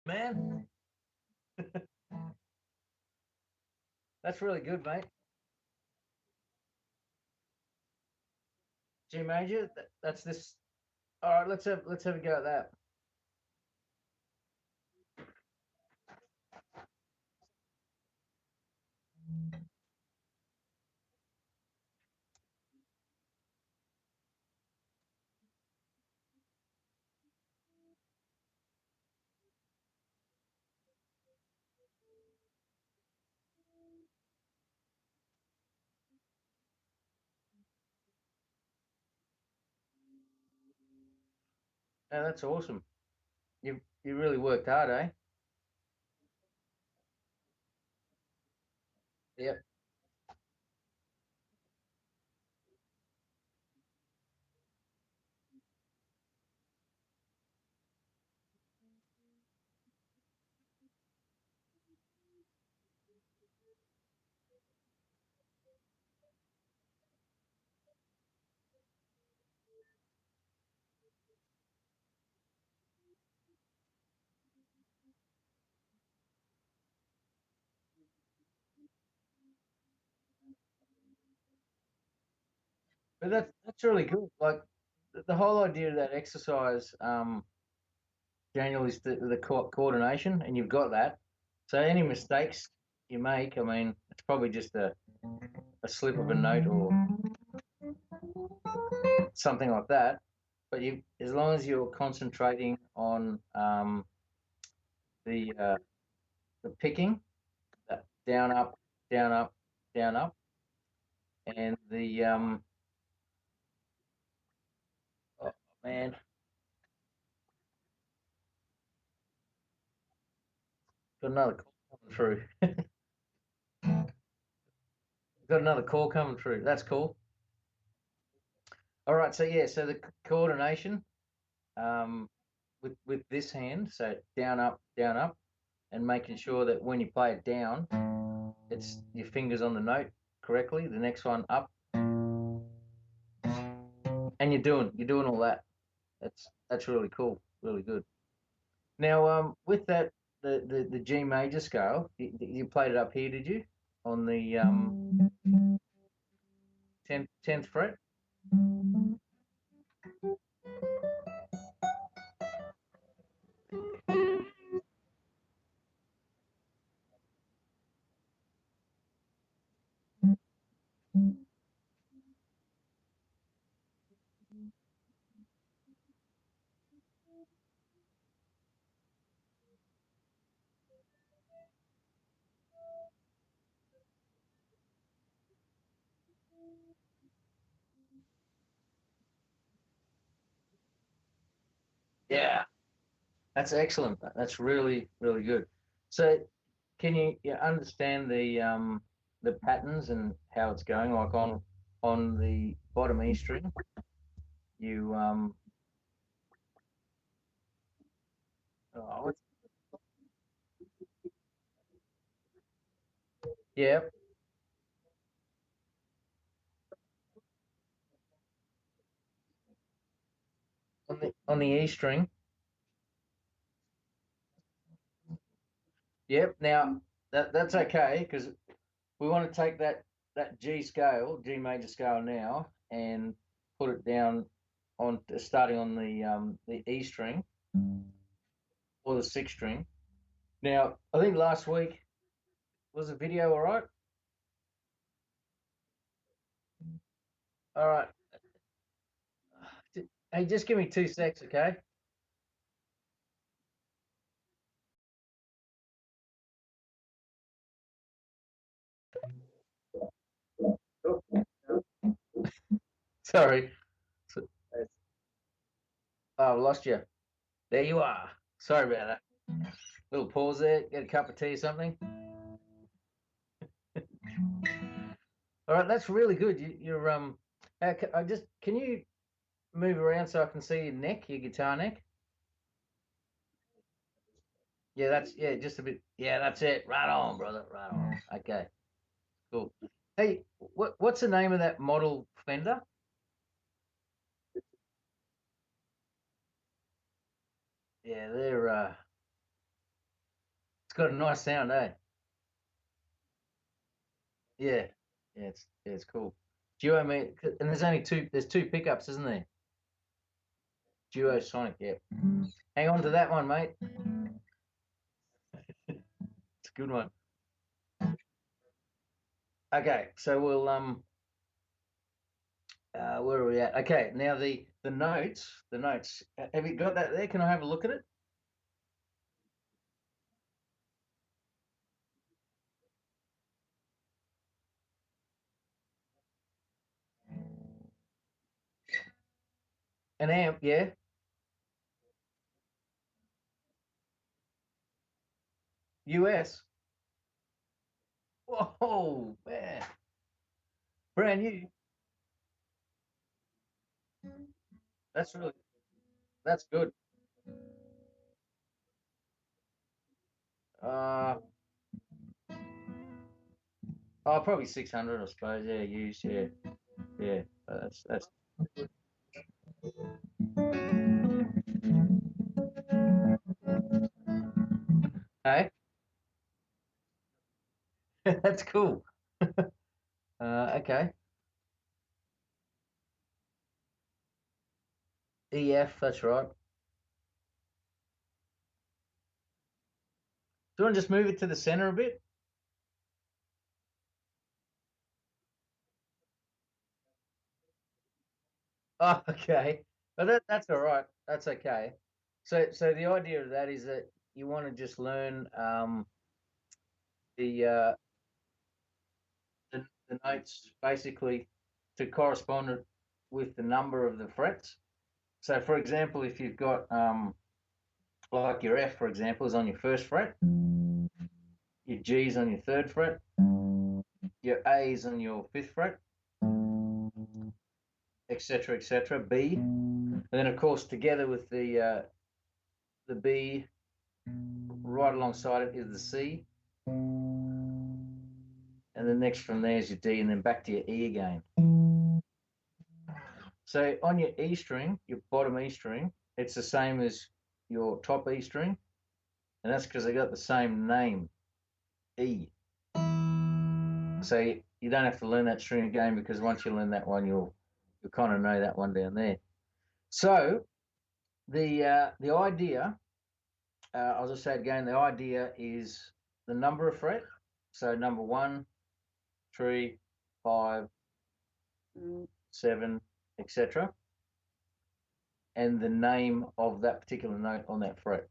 man. That's really good, mate. G major. That's this. All right, let's have a go at that. Yeah, that's awesome. You really worked hard, eh? Yep. But that's really good. Like the whole idea of that exercise, Daniel, is the coordination, and you've got that. So any mistakes you make, I mean, it's probably just a slip of a note or something like that. But you, as long as you're concentrating on the the picking, down up, down up, down up, and the oh man, got another call coming through. Got another call coming through. That's cool. All right, so yeah, so the coordination um, with this hand, so down, up, and making sure that when you play it down, it's your fingers on the note correctly. The next one up, and you're doing all that. That's really cool, really good. Now, with that, the G major scale, you played it up here, did you? On the 10th fret? Yeah, that's excellent. That's really, really good. So, can you understand the patterns and how it's going? Like on the bottom E string, you oh, yeah, on the E string. Yep. Now that's okay because we want to take that G scale, G major scale now, and put it down on starting on the E string or the sixth string. Now, I think last week was the video all right? All right. Hey, just give me 2 secs, okay? Sorry. Oh, I lost you. There you are. Sorry about that. Little pause there. Get a cup of tea or something. All right, that's really good. You're I just can you move around so I can see your neck, your guitar neck? Yeah, yeah, just a bit. Yeah, that's it. Right on, brother. Right on. Okay, cool. Hey, what's the name of that model Fender? Yeah, they're got a nice sound, eh? Yeah, it's cool. Duo me, and there's only two. There's two pickups, isn't there? Duo Sonic. Yeah. Hang on to that one, mate. It's a good one. Okay, so we'll where are we at? Okay, now the notes, the notes. Have you got that there? Can I have a look at it? An amp, yeah. US. Whoa, man, brand new. That's really that's good. Uh, oh, probably 600, I suppose. Yeah, used. Yeah, yeah. That's. Hey, that's cool. Okay. EF, that's right. Do you want to just move it to the center a bit? Oh, okay. But that's all right. That's okay. So the idea of that is that you want to just learn the, uh, the notes basically to correspond with the number of the frets. So, for example, if you've got like your F, for example, is on your first fret, your G is on your third fret, your A is on your fifth fret, etc., etc. B, and then of course together with the B, right alongside it is the C, and then next from there is your D, and then back to your E again. So on your E string, your bottom E string, it's the same as your top E string, and that's because they got the same name, E. So you don't have to learn that string again because once you learn that one, you'll kind of know that one down there. So the idea, I'll just say it again, the idea is the number of fret. So number one, three, five, 7, etc., and the name of that particular note on that fret.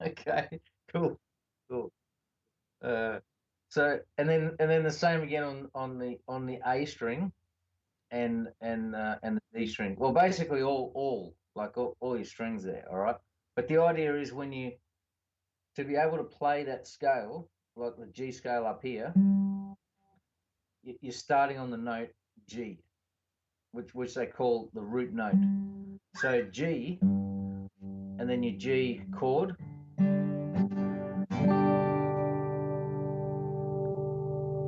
Okay, cool, cool. Uh, so and then the same again on the A string and the D string. Well, basically all like all your strings there. All right. But the idea is when you to be able to play that scale, like the G scale up here, you're starting on the note G, which they call the root note. So G, and then your G chord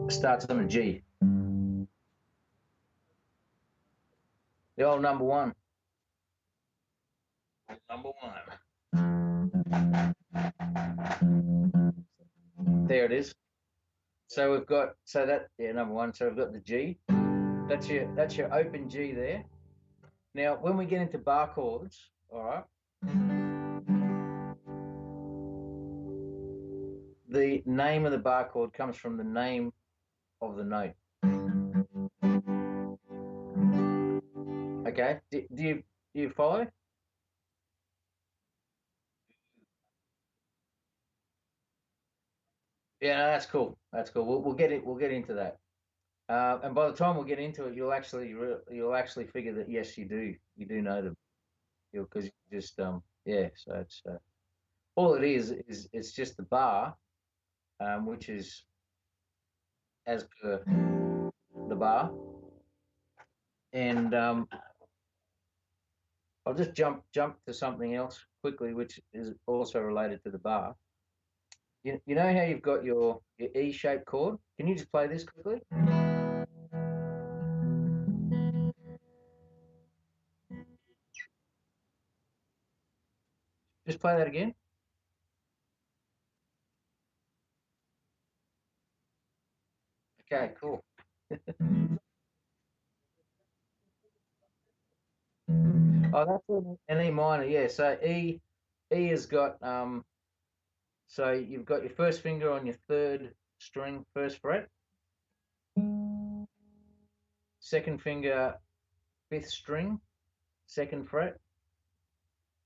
starts on a G. The old number one. Number one. There it is. So we've got number one. So we've got the G. That's your open G there. Now when we get into bar chords, all right, the name of the bar chord comes from the name of the note. Okay. Do you follow? Yeah, no, that's cool. That's cool. We'll get it. We'll get into that. And by the time we get into it, you'll actually figure that yes, you do know them. Because you just yeah. So it's all it is it's just the bar, which is as per the bar, and I'll just jump to something else quickly, which is also related to the bar. You know how you've got your E-shaped chord? Can you just play this quickly? Just play that again. Okay, cool. Oh, that's an E minor, yeah. So E has got so you've got your first finger on your third string, first fret, second finger, fifth string, second fret,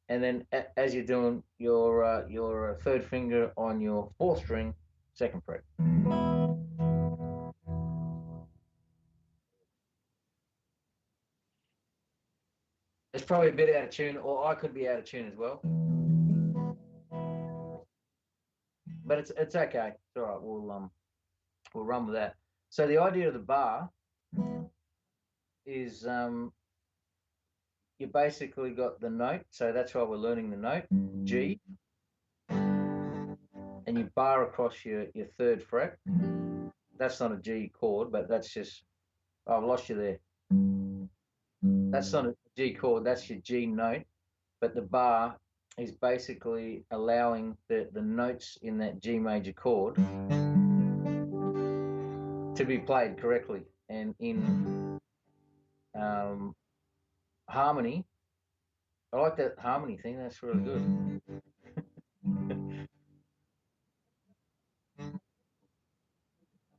and then as you're doing your third finger on your fourth string, second fret. It's probably a bit out of tune, or I could be out of tune as well, but it's okay. It's all right. We'll run with that. So the idea of the bar is you basically got the note, so that's why we're learning the note G, and you bar across your third fret. That's not a G chord, but that's just I've lost you there. That's not a G chord, that's your G note, but the bar is basically allowing the notes in that G major chord to be played correctly and in um, harmony. I like that harmony thing. That's really good.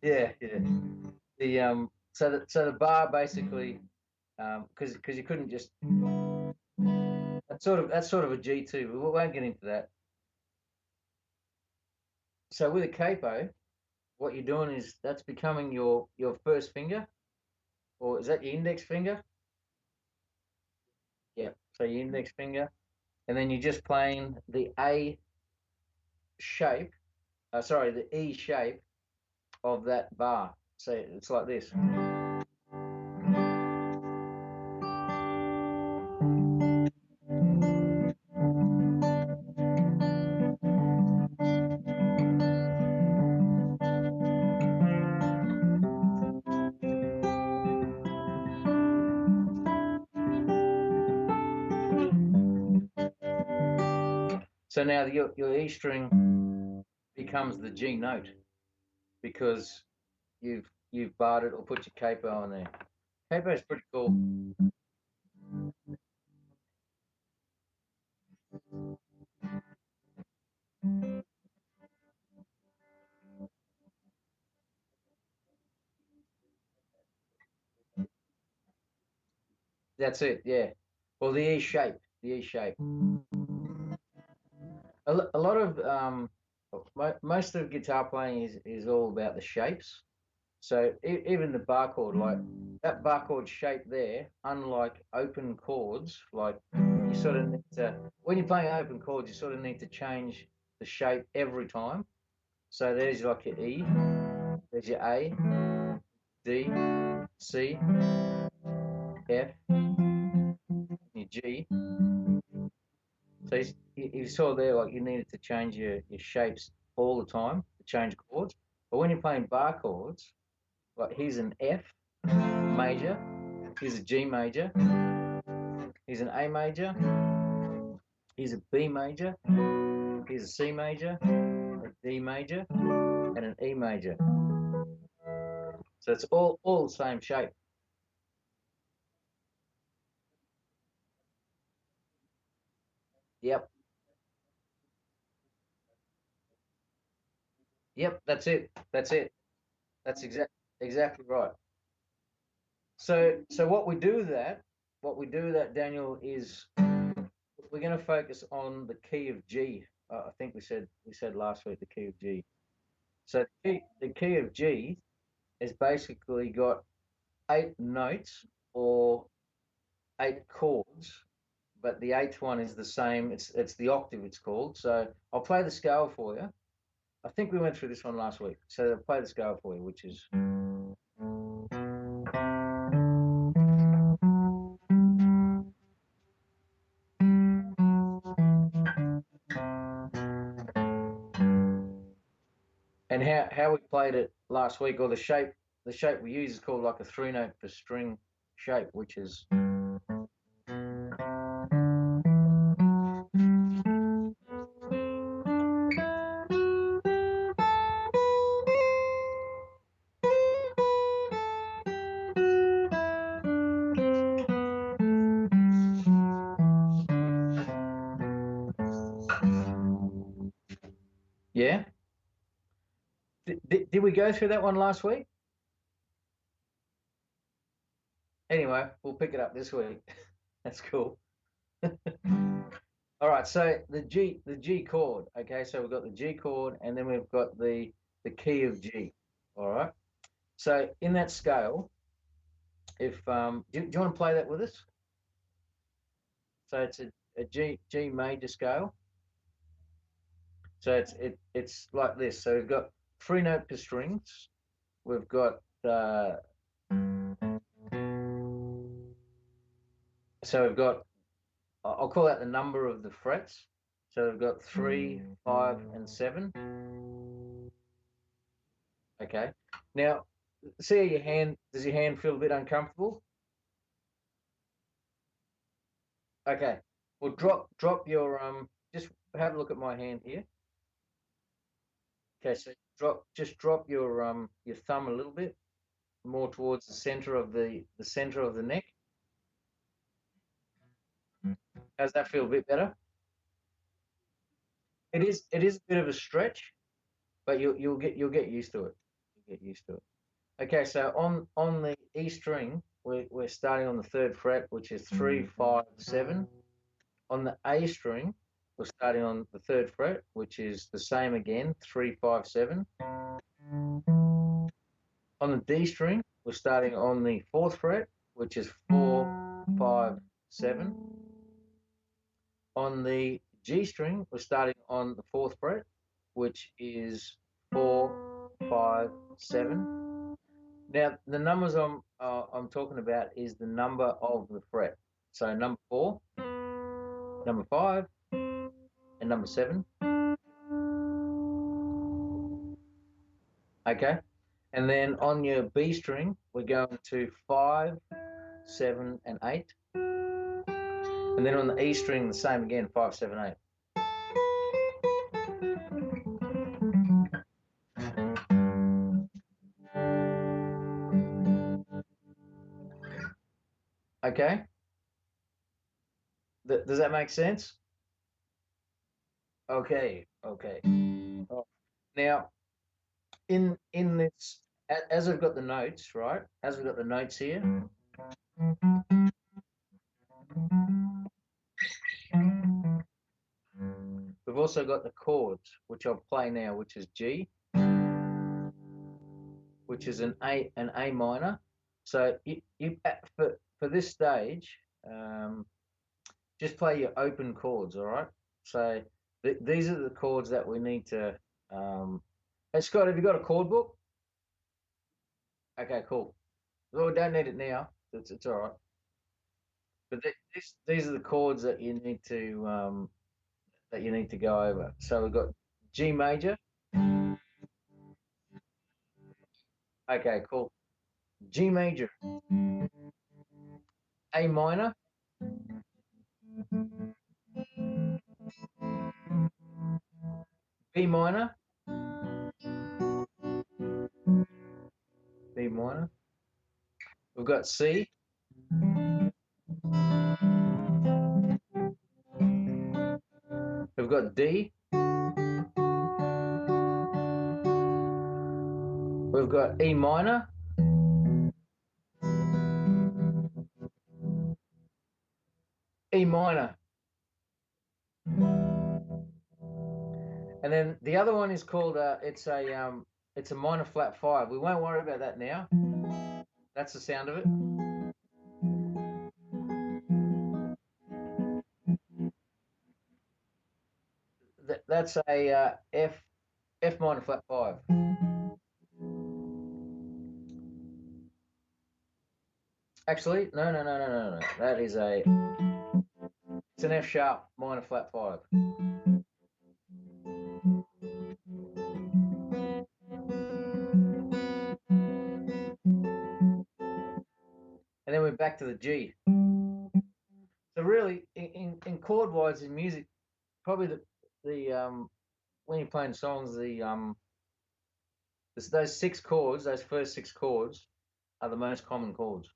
Yeah, yeah. So the bar basically because you couldn't just that's sort of a G two. We won't get into that. So with a capo, what you're doing is that's becoming your first finger, or is that your index finger? Yeah. So your index finger, and then you're just playing the A shape. Sorry, the E shape of that bar. So it's like this. So now your E string becomes the G note because you've barred it or put your capo on there. Capo is pretty cool. That's it. Yeah. Well, the E shape. The E shape. A lot of most of guitar playing is all about the shapes. So even the bar chord, like that bar chord shape there, unlike open chords, like you sort of need to when you're playing open chords, you sort of need to change the shape every time. So there's like your E, there's your A, D, C, F, your G. So you saw there, like you needed to change your shapes all the time to change chords. But when you're playing bar chords, like here's an F major, here's a G major, here's an A major, here's a B major, here's a C major, a D major, and an E major. So it's all the same shape. Yep, yep, that's it. That's it. That's exactly right. So what we do with that, Daniel, is we're going to focus on the key of G. I think we said last week the key of G. So the key of G has basically got eight notes or eight chords, but the eighth one is the same. It's the octave it's called. So I'll play the scale for you. I think we went through this one last week. So I'll play the scale for you, which is And how we played it last week, or the shape we use is called like a 3 note per string shape, which is yeah. Did we go through that one last week? Anyway, we'll pick it up this week. That's cool. All right, so the G chord. Okay, so we've got the G chord, and then we've got the key of G. All right. So in that scale, if do you want to play that with us? So it's a G major scale. So it's like this. So we've got 3 note per strings. We've got so we've got, I'll call out the number of the frets. So we've got 3, 5, and 7. Okay. Now, see how your hand, does your hand feel a bit uncomfortable? Okay. Well, drop your just have a look at my hand here. Okay, so just drop your thumb a little bit more towards the center of the center of the neck. How's that feel? A bit better? It is a bit of a stretch, but you'll get used to it. You'll get used to it. Okay, so on the E string, we're starting on the third fret, which is 3, 5, 7. On the A string, we're starting on the third fret, which is the same again, 3, 5, 7. On the D string, we're starting on the fourth fret, which is 4, 5, 7. On the G string, we're starting on the fourth fret, which is 4, 5, 7. Now, the numbers I'm talking about is the number of the fret. So number 4, number 5, and number 7. Okay. And then on your B string, we're going to 5, 7, and 8. And then on the E string, the same again, 5, 7, 8. Okay. Does that make sense? Okay. Okay. Oh. Now, in this, as I've got the notes, right? As I've got the notes here, we've also got the chords, which I'll play now, which is G, which is an A minor. So for this stage, just play your open chords, all right? So these are the chords that we need to. Hey Scott, have you got a chord book? Okay, cool. Well, we don't need it now. It's all right. But these are the chords that you need to go over. So we've got G major. Okay, cool. G major, A minor, B minor, B minor. We've got C. We've got D. We've got E minor, E minor. And then the other one is called it's a minor flat 5. We won't worry about that now. That's the sound of it. That's a F minor flat 5. Actually, no, no, no, no, no, no. That is it's an F sharp minor flat 5. we're back to the G. So really, in chord wise in music, probably the when you're playing songs, those six chords, those first six chords, are the most common chords.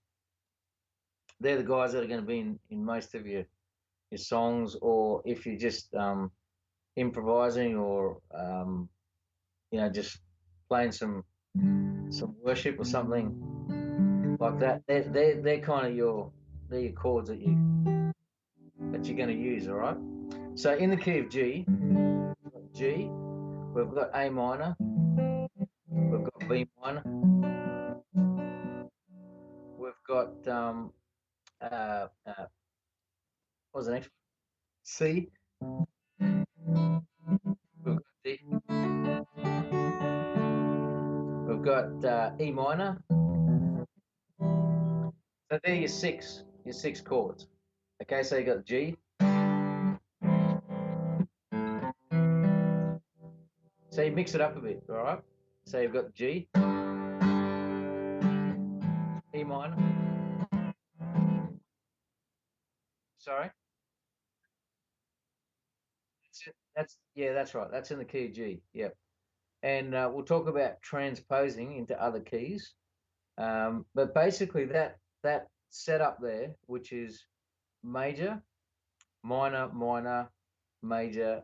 They're the guys that are going to be in most of your songs, or if you're just improvising or just playing some worship or something like that. They're kind of they're your chords that you're going to use. All right. So in the key of G, G, we've got A minor, we've got B minor, we've got uh, uh, what was the next one? C, we've got D, we've got E minor. So they're your six chords. Okay, so you got G. So you mix it up a bit, all right? So you've got G, E minor. Sorry, that's right. That's in the key of G. Yep. And we'll talk about transposing into other keys. But basically, that setup there, which is major, minor, minor, major,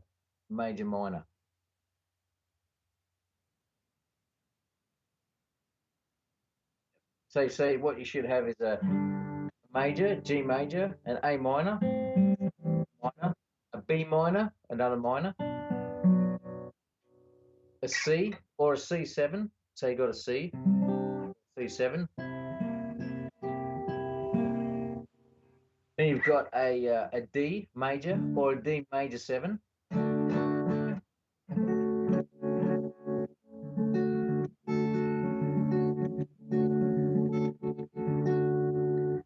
major, minor. So what you should have is a major, G major, an A minor, minor, a B minor, another minor, a C or a C7. So you got a C, C7. Then you've got a D major or a D major 7.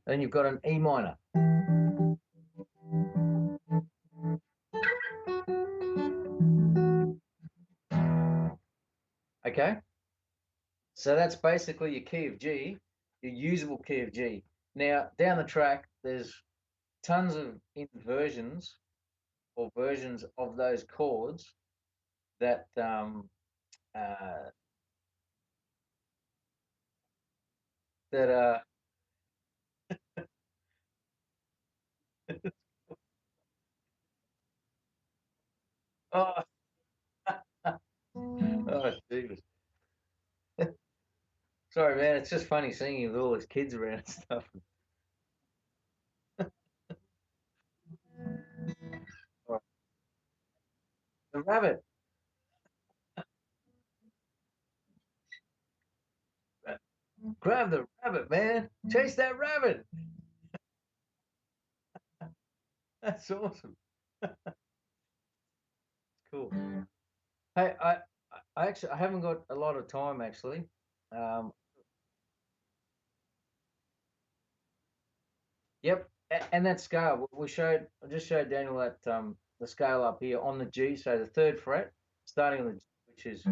Then you've got an E minor. Okay, so that's basically your key of G, your usable key of G. Now down the track, there's tons of inversions or versions of those chords that uh, that are oh, oh Jesus. Sorry, man. It's just funny seeing you with all these kids around and stuff. The rabbit. Grab the rabbit, man. Chase that rabbit. That's awesome. Cool. Hey, I haven't got a lot of time actually. Um, yep, and that scale I just showed Daniel that the scale up here on the G, so the third fret, starting on the G, which is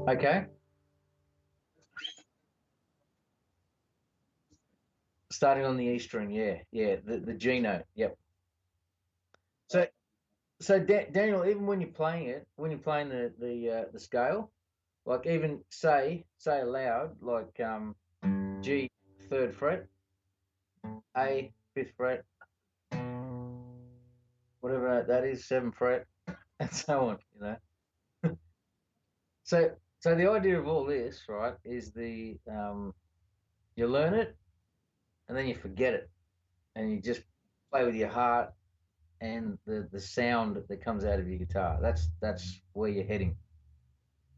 okay. Starting on the E string, yeah, the G note, yep. So Daniel, even when you're playing it, when you're playing the scale, like even say aloud, like G third fret, A fifth fret, whatever that is, seventh fret, and so on. So the idea of all this, right, is you learn it and then you forget it, and you just play with your heart and the sound that comes out of your guitar. That's where you're heading.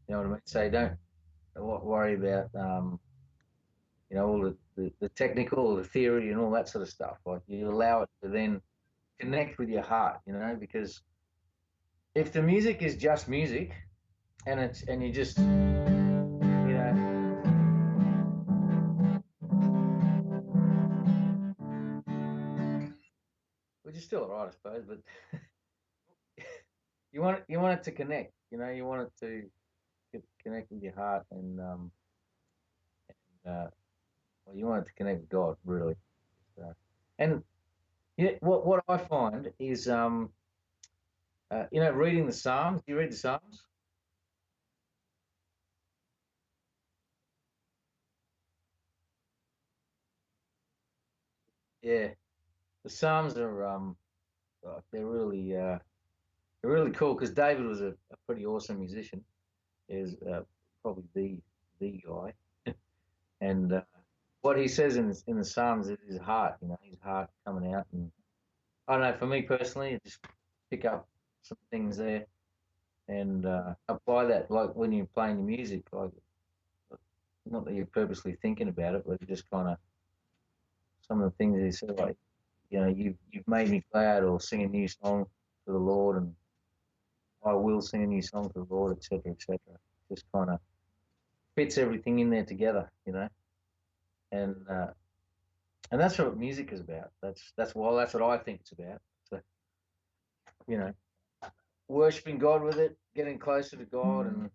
You know what I mean? So don't worry about all the technical or the theory and all that sort of stuff. Like you allow it to then connect with your heart, because if the music is just music and you just still alright, I suppose, but you want it to connect. You want it to connect with your heart, and well, you want it to connect with God, really. So, and yeah, what I find is reading the Psalms. Do you read the Psalms? Yeah, the Psalms are like, they're really cool because David was a pretty awesome musician. Is probably the guy, and what he says in the Psalms is his heart. His heart coming out, and I don't know. For me personally, I just pick up some things there and apply that. Like when you're playing your music, like not that you're purposely thinking about it, but you just kind of some of the things that he said, like you've made me glad, or sing a new song to the Lord, and I will sing a new song to the Lord, etc., etc. Just kind of fits everything in there together, and uh, and that's what music is about. That's what I think it's about. So you know, worshiping God with it, getting closer to God,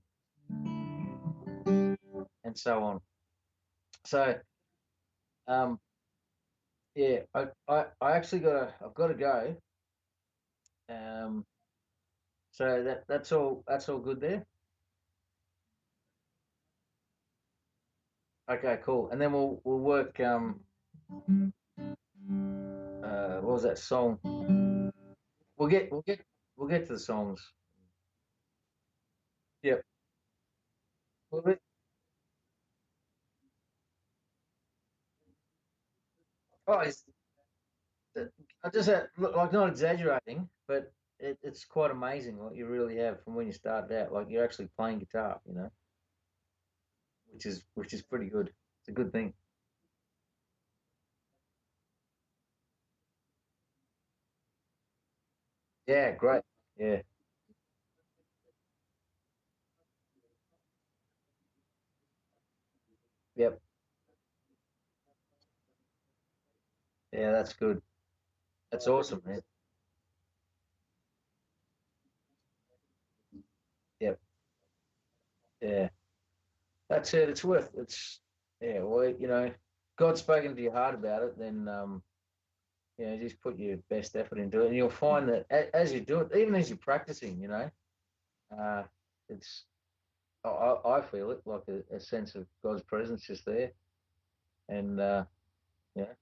and so on. So um, yeah, I actually I've got to go. Um, so that's all good there. Okay, cool. And then we'll work. What was that song? We'll get to the songs. Yep. Well, oh, I just look, like not exaggerating, but it's quite amazing what you really have from when you started out. Like you're actually playing guitar, which is pretty good. It's a good thing. Yeah, great. Yeah, yep. Yeah, that's good. That's awesome, man. Yep. Yeah, that's it. Yeah. Well, God's spoken to your heart about it, then just put your best effort into it, and you'll find that as you do it, even as you're practicing, uh, it's I feel it like a sense of God's presence just there, and yeah.